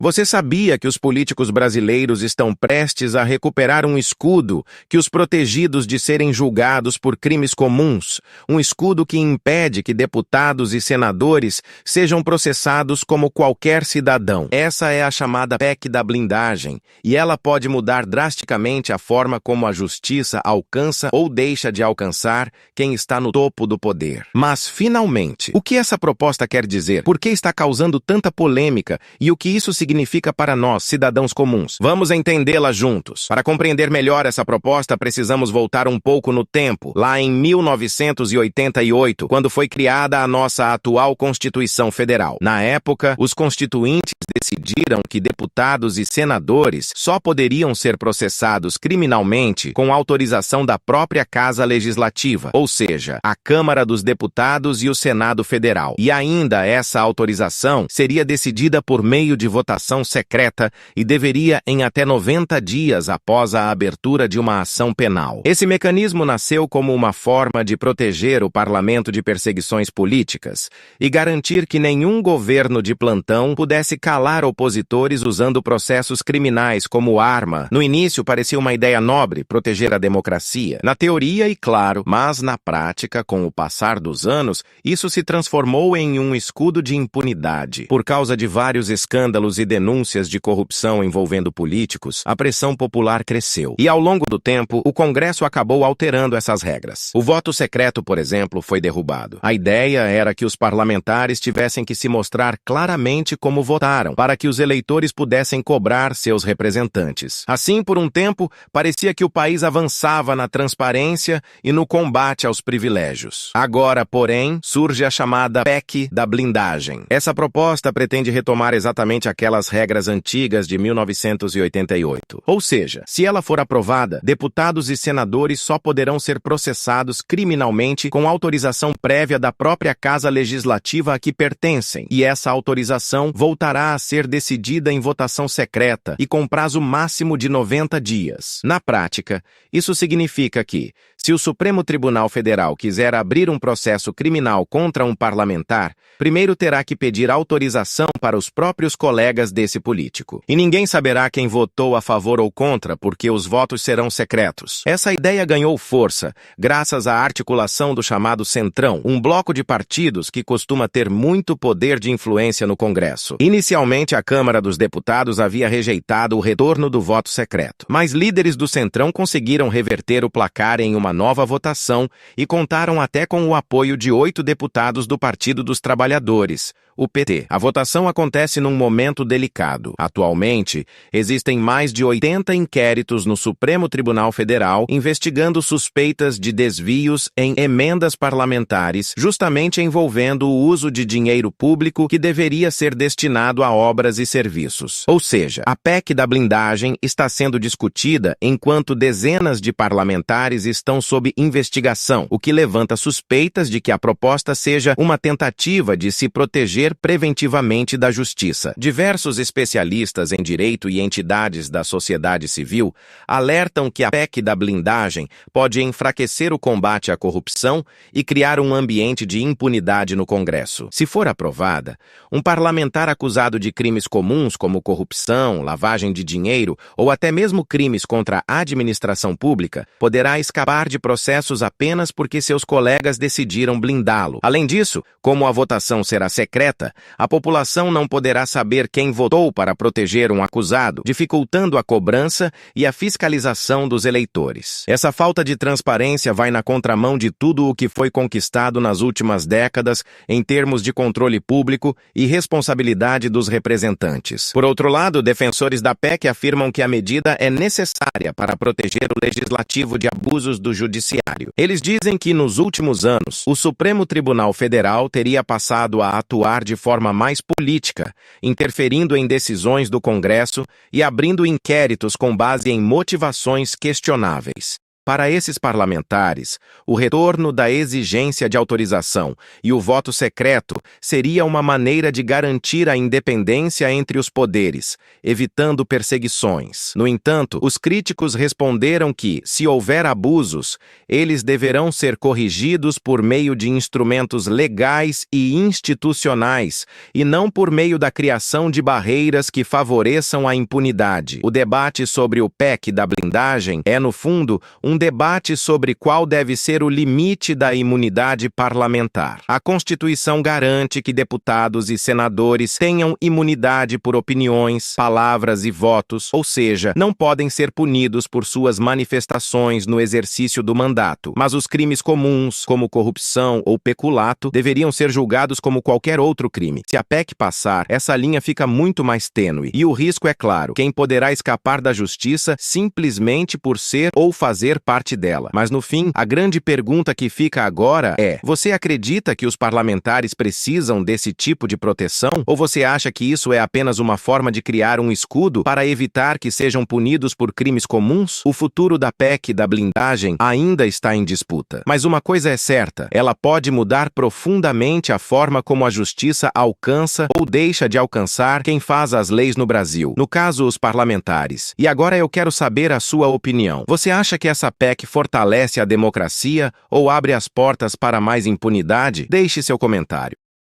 Você sabia que os políticos brasileiros estão prestes a recuperar um escudo que os protegidos de serem julgados por crimes comuns, um escudo que impede que deputados e senadores sejam processados como qualquer cidadão? Essa é a chamada PEC da blindagem, e ela pode mudar drasticamente a forma como a justiça alcança ou deixa de alcançar quem está no topo do poder. Mas, finalmente, o que essa proposta quer dizer? Por que está causando tanta polêmica e o que isso significa para nós, cidadãos comuns? Vamos entendê-la juntos. Para compreender melhor essa proposta, precisamos voltar um pouco no tempo, lá em 1988, quando foi criada a nossa atual Constituição Federal. Na época, os constituintes decidiram que deputados e senadores só poderiam ser processados criminalmente com autorização da própria Casa Legislativa, ou seja, a Câmara dos Deputados e o Senado Federal. E ainda essa autorização seria decidida por meio de votação secreta e deveria em até 90 dias após a abertura de uma ação penal. Esse mecanismo nasceu como uma forma de proteger o parlamento de perseguições políticas e garantir que nenhum governo de plantão pudesse calar opositores usando processos criminais como arma. No início parecia uma ideia nobre, proteger a democracia. Na teoria e claro, mas na prática, com o passar dos anos, isso se transformou em um escudo de impunidade. Por causa de vários escândalos e denúncias de corrupção envolvendo políticos, a pressão popular cresceu. E ao longo do tempo, o Congresso acabou alterando essas regras. O voto secreto, por exemplo, foi derrubado. A ideia era que os parlamentares tivessem que se mostrar claramente como votaram, para que os eleitores pudessem cobrar seus representantes. Assim, por um tempo, parecia que o país avançava na transparência e no combate aos privilégios. Agora, porém, surge a chamada PEC da blindagem. Essa proposta pretende retomar exatamente aquelas regras antigas de 1988. Ou seja, se ela for aprovada, deputados e senadores só poderão ser processados criminalmente com autorização prévia da própria Casa Legislativa a que pertencem, e essa autorização voltará a ser decidida em votação secreta e com prazo máximo de 90 dias. Na prática, isso significa que, se o Supremo Tribunal Federal quiser abrir um processo criminal contra um parlamentar, primeiro terá que pedir autorização para os próprios colegas desse político. E ninguém saberá quem votou a favor ou contra, porque os votos serão secretos. Essa ideia ganhou força graças à articulação do chamado Centrão, um bloco de partidos que costuma ter muito poder de influência no Congresso. Inicialmente, a Câmara dos Deputados havia rejeitado o retorno do voto secreto, mas líderes do Centrão conseguiram reverter o placar em uma nova votação e contaram até com o apoio de 8 deputados do Partido dos Trabalhadores, o PT. A votação acontece num momento delicado. Atualmente, existem mais de 80 inquéritos no Supremo Tribunal Federal investigando suspeitas de desvios em emendas parlamentares, justamente envolvendo o uso de dinheiro público que deveria ser destinado a obras e serviços. Ou seja, a PEC da blindagem está sendo discutida enquanto dezenas de parlamentares estão sob investigação, o que levanta suspeitas de que a proposta seja uma tentativa de se proteger preventivamente da justiça. Diversos especialistas em direito e entidades da sociedade civil alertam que a PEC da blindagem pode enfraquecer o combate à corrupção e criar um ambiente de impunidade no Congresso. Se for aprovada, um parlamentar acusado de crimes comuns como corrupção, lavagem de dinheiro ou até mesmo crimes contra a administração pública poderá escapar de processos apenas porque seus colegas decidiram blindá-lo. Além disso, como a votação será secreta, a população não poderá saber quem votou para proteger um acusado, dificultando a cobrança e a fiscalização dos eleitores. Essa falta de transparência vai na contramão de tudo o que foi conquistado nas últimas décadas em termos de controle público e responsabilidade dos representantes. Por outro lado, defensores da PEC afirmam que a medida é necessária para proteger o legislativo de abusos do judiciário. Eles dizem que, nos últimos anos, o Supremo Tribunal Federal teria passado a atuar de forma mais política, interferindo em decisões do Congresso e abrindo inquéritos com base em motivações questionáveis. Para esses parlamentares, o retorno da exigência de autorização e o voto secreto seria uma maneira de garantir a independência entre os poderes, evitando perseguições. No entanto, os críticos responderam que, se houver abusos, eles deverão ser corrigidos por meio de instrumentos legais e institucionais, e não por meio da criação de barreiras que favoreçam a impunidade. O debate sobre o PEC da blindagem é, no fundo, um debate sobre qual deve ser o limite da imunidade parlamentar. A Constituição garante que deputados e senadores tenham imunidade por opiniões, palavras e votos, ou seja, não podem ser punidos por suas manifestações no exercício do mandato. Mas os crimes comuns, como corrupção ou peculato, deveriam ser julgados como qualquer outro crime. Se a PEC passar, essa linha fica muito mais tênue. E o risco é claro: quem poderá escapar da justiça simplesmente por ser ou fazer parte dela. Mas no fim, a grande pergunta que fica agora é: você acredita que os parlamentares precisam desse tipo de proteção? Ou você acha que isso é apenas uma forma de criar um escudo para evitar que sejam punidos por crimes comuns? O futuro da PEC da blindagem ainda está em disputa. Mas uma coisa é certa: ela pode mudar profundamente a forma como a justiça alcança ou deixa de alcançar quem faz as leis no Brasil. No caso, os parlamentares. E agora eu quero saber a sua opinião. Você acha que essa PEC fortalece a democracia ou abre as portas para mais impunidade? Deixe seu comentário.